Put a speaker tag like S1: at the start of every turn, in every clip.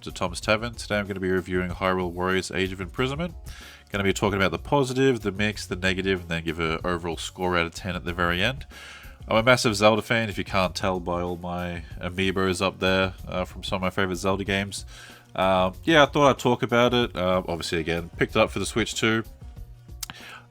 S1: to Tom's Tavern. Today I'm going to be reviewing Hyrule Warriors Age of Imprisonment. Going to be talking about the positive, the mixed, the negative, and then give an overall score out of 10 at the very end. I'm a massive Zelda fan, if you can't tell by all my amiibos up there from some of my favourite Zelda games. Yeah, I thought I'd talk about it. Obviously, again, picked it up for the Switch 2.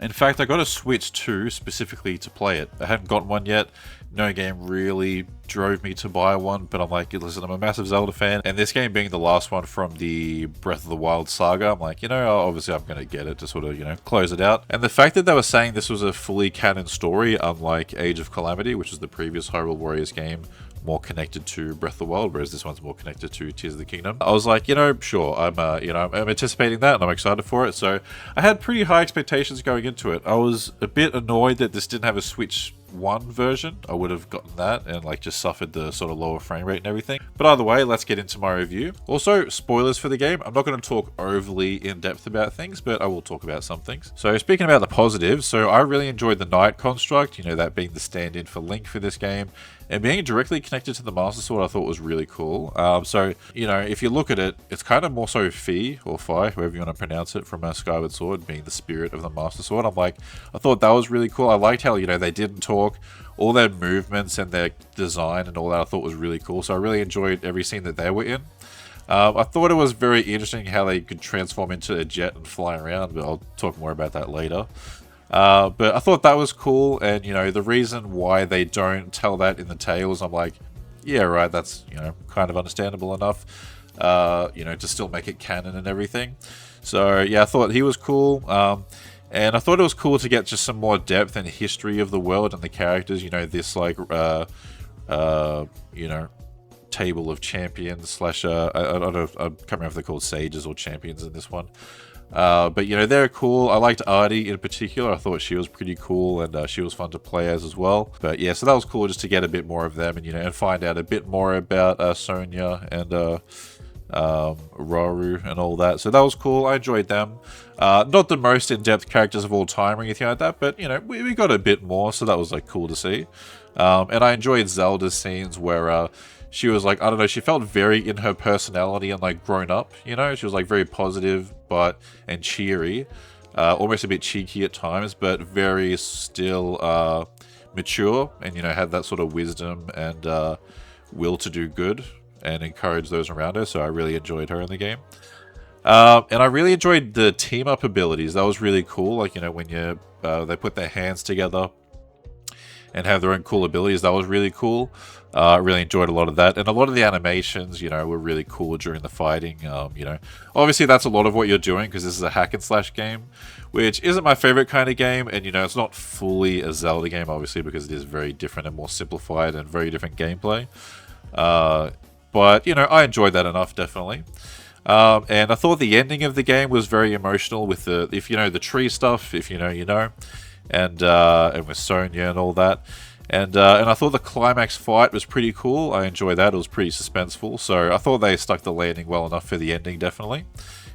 S1: In fact, I got a Switch 2 specifically to play it. I hadn't gotten one yet. No game really drove me to buy one, but I'm like, listen, I'm a massive Zelda fan, and this game being the last one from the Breath of the Wild saga, I'm like, obviously I'm going to get it to sort of, close it out. And the fact that they were saying this was a fully canon story, unlike Age of Calamity, which is the previous Hyrule Warriors game, more connected to Breath of the Wild, whereas this one's more connected to Tears of the Kingdom. I was like, sure, I'm anticipating that and I'm excited for it. So I had pretty high expectations going into it. I was a bit annoyed that this didn't have a Switch 1 version. I would have gotten that and just suffered the sort of lower frame rate and everything. But either way, let's get into my review. Also, spoilers for the game. I'm not going to talk overly in depth about things, but I will talk about some things. So speaking about the positives, so I really enjoyed the Knight construct, that being the stand-in for Link for this game. And being directly connected to the Master Sword I thought was really cool. So, if you look at it, it's kind of more so Fi, or Fi, however you want to pronounce it, from Skyward Sword, being the spirit of the Master Sword. I thought that was really cool. I liked how, they didn't talk. All their movements and their design and all that I thought was really cool. So I really enjoyed every scene that they were in. I thought it was very interesting how they could transform into a jet and fly around, but I'll talk more about that later. But I thought that was cool, and the reason why they don't tell that in the tales, I'm like, yeah, right, that's kind of understandable enough, to still make it canon and everything. So yeah, I thought he was cool, and I thought it was cool to get just some more depth and history of the world and the characters. This table of champions slash I don't know, I can't remember if they're called sages or champions in this one. But they're cool. I liked Artie in particular. I thought she was pretty cool, and she was fun to play as well. But yeah, so that was cool just to get a bit more of them, and and find out a bit more about Sonia and Rauru and all that. So that was cool. I enjoyed them. Not the most in-depth characters of all time or anything like that, but we got a bit more, so that was cool to see. And I enjoyed Zelda's scenes where she was I don't know, she felt very in her personality and grown up, she was very positive and cheery, almost a bit cheeky at times, but very still mature, and had that sort of wisdom and will to do good and encourage those around her. So I really enjoyed her in the game. And I really enjoyed the team up abilities. That was really cool. When they put their hands together and have their own cool abilities. That was really cool. I really enjoyed a lot of that. And a lot of the animations, were really cool during the fighting. Obviously that's a lot of what you're doing because this is a hack and slash game, which isn't my favorite kind of game. And, it's not fully a Zelda game, obviously, because it is very different and more simplified and very different gameplay. But, I enjoyed that enough, definitely. And I thought the ending of the game was very emotional with the tree stuff, if you know. And with Sonia and all that, and I thought the climax fight was pretty cool. I enjoyed that. It was pretty suspenseful, so I thought they stuck the landing well enough for the ending, definitely,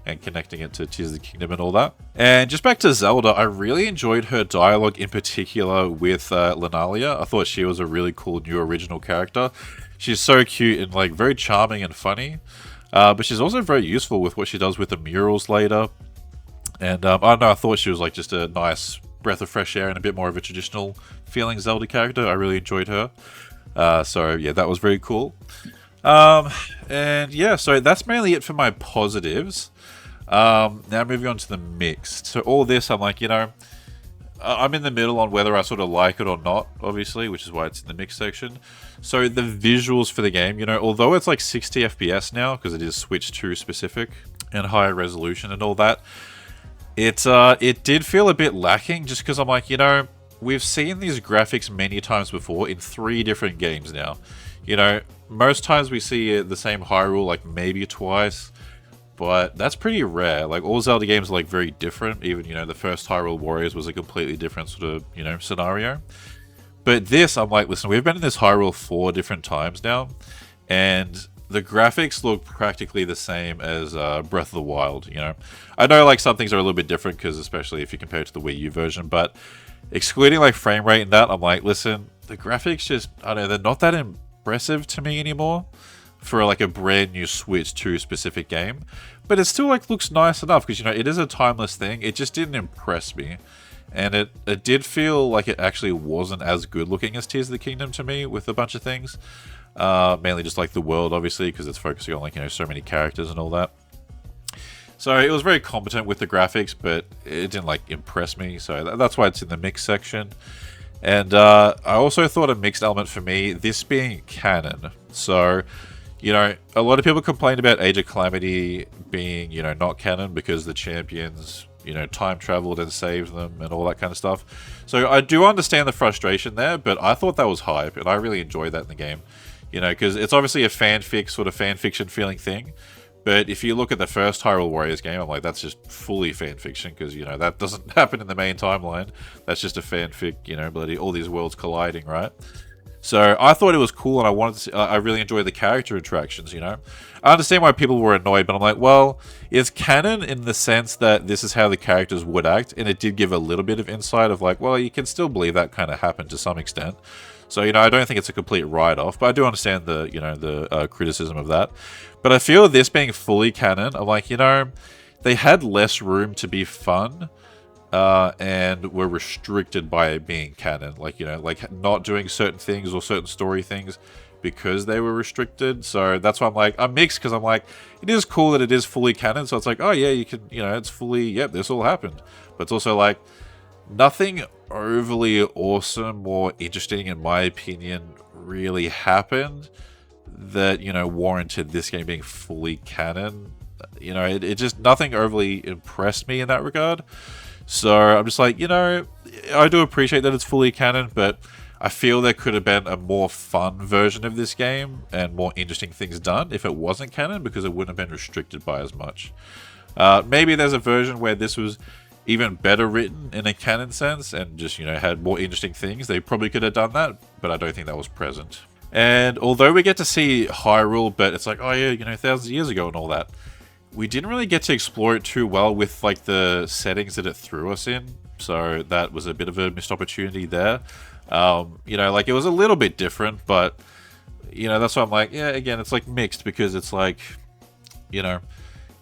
S1: and connecting it to Tears of the Kingdom and all that. And just back to Zelda, I really enjoyed her dialogue, in particular with Lenalia. I thought she was a really cool new original character. She's so cute and very charming and funny, but she's also very useful with what she does with the murals later. And I don't know, I thought she was just a nice breath of fresh air and a bit more of a traditional feeling Zelda character. I really enjoyed her. So yeah, that was very cool. And yeah, so that's mainly it for my positives. Now moving on to the mixed. So all this, I'm I'm in the middle on whether I sort of like it or not, obviously, which is why it's in the mixed section. So the visuals for the game, although it's 60 FPS now, because it is Switch 2 specific and higher resolution and all that, it did feel a bit lacking, just because I'm we've seen these graphics many times before in 3 different games now. Most times we see the same Hyrule maybe twice, but that's pretty rare. All Zelda games are very different. Even the first Hyrule Warriors was a completely different sort of scenario. But this, I'm listen, we've been in this Hyrule 4 different times now, and the graphics look practically the same as Breath of the Wild, I know some things are a little bit different, because especially if you compare it to the Wii U version, but excluding frame rate and that, I'm listen, the graphics just, I don't know, they're not that impressive to me anymore. for like a brand new Switch 2 specific game. But it still like looks nice enough because, you know, it is a timeless thing. It just didn't impress me. And it did feel like it actually wasn't as good looking as Tears of the Kingdom to me with a bunch of things. Mainly just like the world, obviously, because it's focusing on like, you know, so many characters and all that. So it was very competent with the graphics, but it didn't like impress me. So that's why it's in the mixed section. And I also thought a mixed element for me, this being canon. So, you know, a lot of people complained about Age of Calamity being, you know, not canon because the champions, you know, time traveled and saved them and all that kind of stuff. So I do understand the frustration there, but I thought that was hype, and I really enjoyed that in the game. You know, because it's obviously a fanfic, sort of fanfiction feeling thing. But if you look at the first Hyrule Warriors game, I'm like, that's just fully fanfiction, because, you know, that doesn't happen in the main timeline. That's just a fanfic, you know, bloody all these worlds colliding, right? So I thought it was cool, and I wanted to see, I really enjoyed the character interactions, you know. I understand why people were annoyed, but I'm like, well, it's canon in the sense that this is how the characters would act, and it did give a little bit of insight of like, well, you can still believe that kind of happened to some extent. So, you know, I don't think it's a complete write-off, but I do understand the, you know, the criticism of that. But I feel this being fully canon, I'm like, you know, they had less room to be fun, and were restricted by it being canon. Like, you know, like not doing certain things or certain story things because they were restricted. So that's why I'm like, I'm mixed, because I'm like, it is cool that it is fully canon. So it's like, oh yeah, you can, you know, it's fully, yep, this all happened. But it's also like, nothing overly awesome or interesting, in my opinion, really happened that, you know, warranted this game being fully canon. You know, it just, nothing overly impressed me in that regard. So I'm just like, you know, I do appreciate that it's fully canon, but I feel there could have been a more fun version of this game and more interesting things done if it wasn't canon, because it wouldn't have been restricted by as much. Maybe there's a version where this was even better written in a canon sense and just, you know, had more interesting things. They probably could have done that, but I don't think that was present. And although we get to see Hyrule, but it's like, oh yeah, you know, thousands of years ago and all that, we didn't really get to explore it too well with like the settings that it threw us in. So that was a bit of a missed opportunity there. You know, like it was a little bit different, but, you know, that's why I'm like, yeah, again, it's like mixed, because it's like, you know,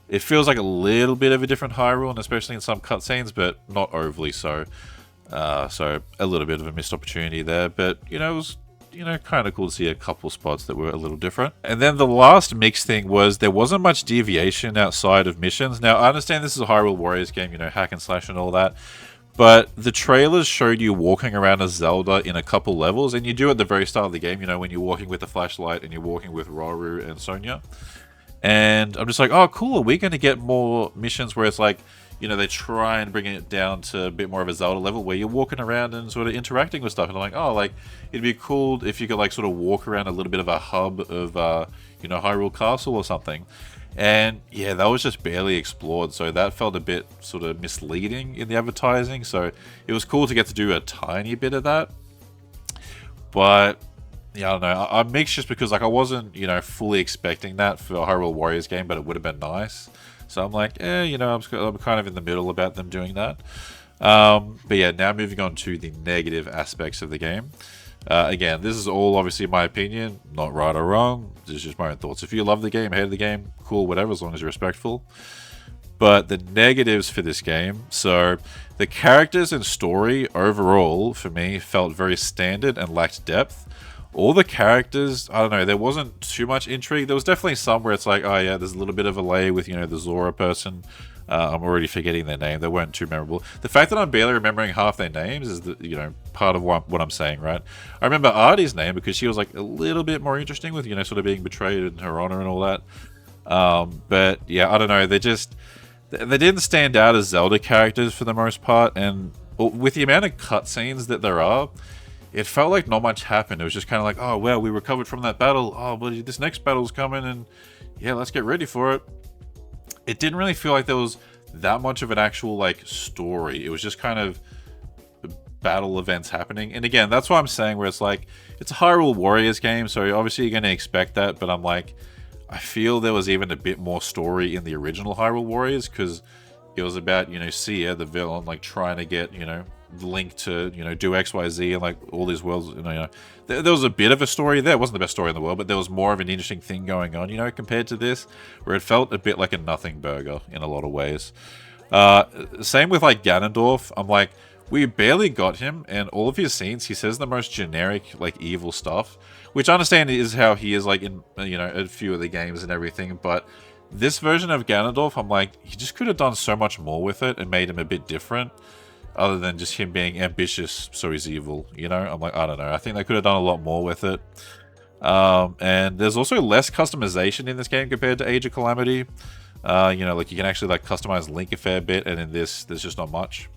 S1: it feels like a little bit of a different Hyrule, and especially in some cutscenes, but not overly so. So a little bit of a missed opportunity there, but, you know, it was, you know, kind of cool to see a couple spots that were a little different. And then the last mixed thing was there wasn't much deviation outside of missions. Now, I understand this is a Hyrule Warriors game, you know, hack and slash and all that, but the trailers showed you walking around as Zelda in a couple levels, and you do at the very start of the game, you know, when you're walking with the flashlight and you're walking with Rauru and Sonia. And I'm just like, oh, cool, are we going to get more missions where it's like, you know, they try and bring it down to a bit more of a Zelda level where you're walking around and sort of interacting with stuff. And I'm like, oh, like, it'd be cool if you could, like, sort of walk around a little bit of a hub of, you know, Hyrule Castle or something. And, yeah, that was just barely explored. So that felt a bit sort of misleading in the advertising. So it was cool to get to do a tiny bit of that. But, yeah, I don't know. I'm mixed just because, like, I wasn't, you know, fully expecting that for a Hyrule Warriors game, but it would have been nice. So I'm like, you know, I'm kind of in the middle about them doing that. But yeah, now moving on to the negative aspects of the game. Again, this is all obviously my opinion, not right or wrong. This is just my own thoughts. If you love the game, hate the game, cool, whatever, as long as you're respectful. But the negatives for this game, so the characters and story overall, for me, felt very standard and lacked depth. All the characters, I don't know, there wasn't too much intrigue. There was definitely some where it's like, oh yeah, there's a little bit of a layer with, you know, the Zora person. I'm already forgetting their name. They weren't too memorable. The fact that I'm barely remembering half their names is, the, you know, part of what I'm saying, right? I remember Artie's name because she was like a little bit more interesting with, you know, sort of being betrayed in her honor and all that. But yeah, I don't know. They didn't stand out as Zelda characters for the most part. And with the amount of cutscenes that there are, it felt like not much happened. It was just kind of like, oh, well, we recovered from that battle. Oh, but this next battle's coming, and yeah, let's get ready for it. It didn't really feel like there was that much of an actual, like, story. It was just kind of battle events happening. And again, that's what I'm saying, where it's like, it's a Hyrule Warriors game, so obviously you're going to expect that, but I'm like, I feel there was even a bit more story in the original Hyrule Warriors, because it was about, you know, Sia, the villain, like, trying to get, you know, Link to, do XYZ and like all these worlds, there was a bit of a story there. It wasn't the best story in the world, but there was more of an interesting thing going on, compared to this, where it felt a bit like a nothing burger in a lot of ways. Same with like Ganondorf. I'm like, we barely got him, and all of his scenes, he says the most generic, like, evil stuff, which I understand is how he is, like, in, a few of the games and everything, but this version of Ganondorf, I'm like, he just could have done so much more with it and made him a bit different, other than just him being ambitious, so he's evil, I'm like, I don't know, I think they could have done a lot more with it. And there's also less customization in this game compared to Age of Calamity. Like, you can actually, like, customize Link a fair bit, and in this, there's just not much.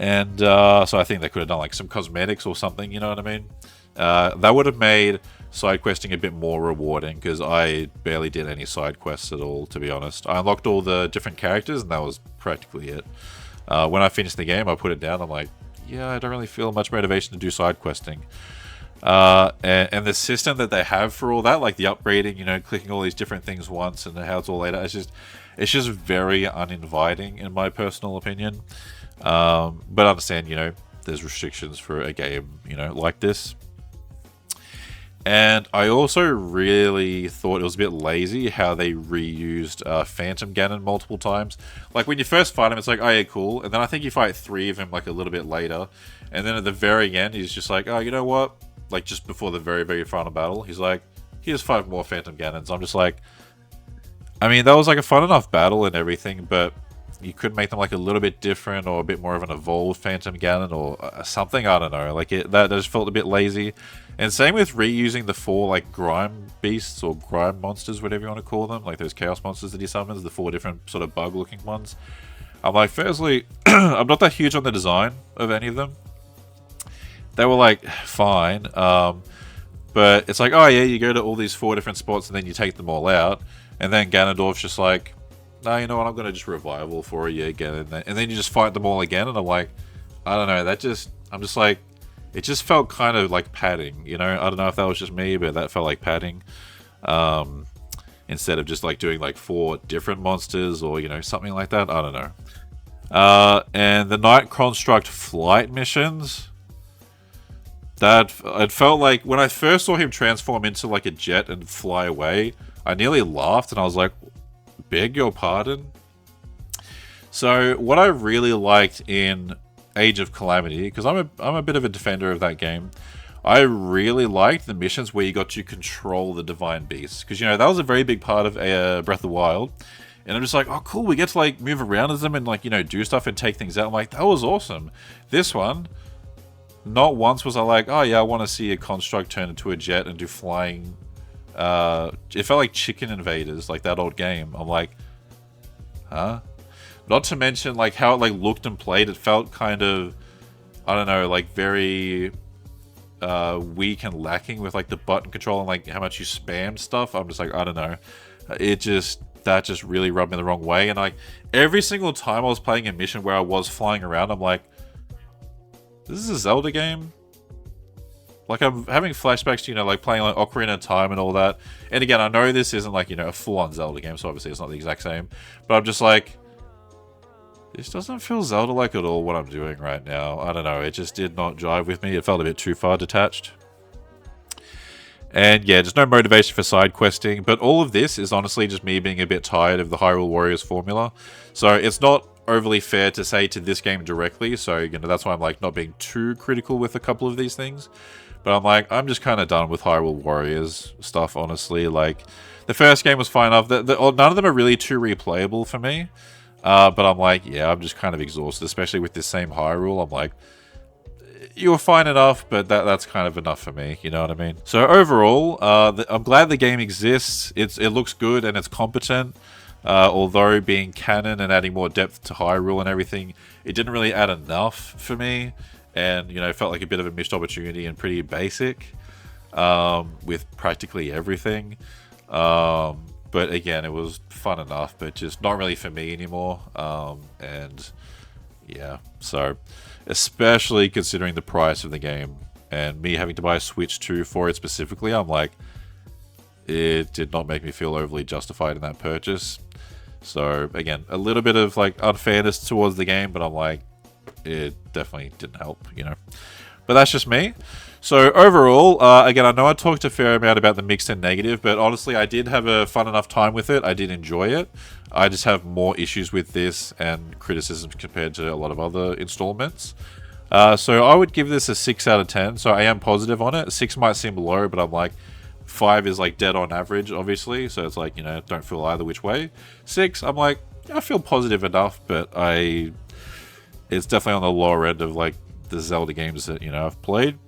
S1: And so I think they could have done like some cosmetics or something, you know what I mean? That would have made side questing a bit more rewarding, because I barely did any side quests at all, to be honest. I unlocked all the different characters, and that was practically it. When I finished the game, I put it down. I'm like, yeah, I don't really feel much motivation to do side questing. And the system that they have for all that, like the upgrading, clicking all these different things once and how it's all laid out, it's just very uninviting in my personal opinion. But I understand, there's restrictions for a game, like this. And I also really thought it was a bit lazy how they reused Phantom Ganon multiple times. Like, when you first fight him, it's like, oh yeah, cool. And then I think you fight 3 of him, like, a little bit later. And then at the very end, he's just like, oh, you know what? Like, just before the very, very final battle, he's like, here's 5 more Phantom Ganons. I'm just like, I mean, that was like a fun enough battle and everything, but you could make them like a little bit different, or a bit more of an evolved Phantom Ganon, or something. I don't know. Like, that just felt a bit lazy. And same with reusing the 4 like grime beasts or grime monsters, whatever you want to call them, like those chaos monsters that he summons, the 4 different sort of bug-looking ones. I'm like, firstly, I'm not that huge on the design of any of them. They were like fine, but it's like, oh yeah, you go to all these 4 different spots and then you take them all out, and then Ganondorf's just like, no, you know what, I'm going to just revival for you again, and then you just fight them all again, and I'm like, I don't know, I'm just like, it just felt kind of like padding, I don't know if that was just me, but that felt like padding, instead of just like doing like 4 different monsters, or, something like that, I don't know. And the Night Construct flight missions, that, it felt like, when I first saw him transform into like a jet and fly away, I nearly laughed, and I was like, beg your pardon? So what I really liked in Age of Calamity, because I'm a bit of a defender of that game, I really liked the missions where you got to control the divine beasts, because that was a very big part of Breath of the Wild, and I'm just like, oh cool, we get to like move around as them and like do stuff and take things out. I'm like, that was awesome. This one, not once was I like, oh yeah, I want to see a construct turn into a jet and do flying. It felt like Chicken Invaders, like that old game. I'm like, huh? Not to mention like how it like looked and played. It felt kind of, I don't know, like very weak and lacking with like the button control and like how much you spammed stuff. I'm just like, I don't know. That just really rubbed me the wrong way. And like every single time I was playing a mission where I was flying around, I'm like, this is a Zelda game? Like, I'm having flashbacks to, like, playing, like, Ocarina of Time and all that. And again, I know this isn't, like, a full-on Zelda game, so obviously it's not the exact same. But I'm just like, this doesn't feel Zelda-like at all, what I'm doing right now. I don't know, it just did not jive with me. It felt a bit too far detached. And yeah, just no motivation for side questing. But all of this is honestly just me being a bit tired of the Hyrule Warriors formula. So it's not overly fair to say to this game directly. So, that's why I'm, like, not being too critical with a couple of these things. But I'm like, I'm just kind of done with Hyrule Warriors stuff, honestly. Like, the first game was fine enough. None of them are really too replayable for me. But I'm like, yeah, I'm just kind of exhausted, especially with this same Hyrule. I'm like, you were fine enough, but that's kind of enough for me, you know what I mean? So overall, I'm glad the game exists. It looks good and it's competent. Although being canon and adding more depth to Hyrule and everything, it didn't really add enough for me. And, it felt like a bit of a missed opportunity and pretty basic with practically everything. But again, it was fun enough, but just not really for me anymore. And yeah, so especially considering the price of the game and me having to buy a Switch 2 for it specifically, I'm like, it did not make me feel overly justified in that purchase. So again, a little bit of like unfairness towards the game, but I'm like, it definitely didn't help, you know. But that's just me. So overall, again, I know I talked a fair amount about the mixed and negative, but honestly, I did have a fun enough time with it. I did enjoy it. I just have more issues with this and criticisms compared to a lot of other installments. So I would give this a 6 out of 10. So I am positive on it. 6 might seem low, but I'm like, 5 is like dead on average, obviously. So it's like, you know, don't feel either which way. 6, I'm like, I feel positive enough, but it's definitely on the lower end of like the Zelda games that, you know, I've played.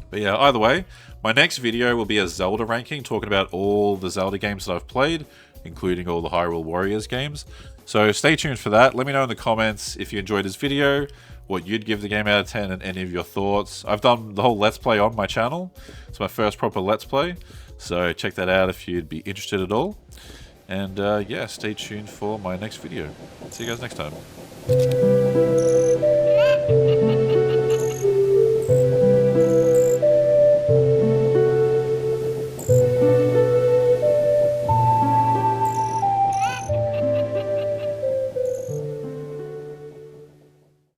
S1: But yeah, either way, my next video will be a Zelda ranking, talking about all the Zelda games that I've played, including all the Hyrule Warriors games. So stay tuned for that. Let me know in the comments if you enjoyed this video, what you'd give the game out of 10, and any of your thoughts. I've done the whole Let's Play on my channel. It's my first proper Let's Play, so check that out if you'd be interested at all. And yeah, stay tuned for my next video. See you guys next time.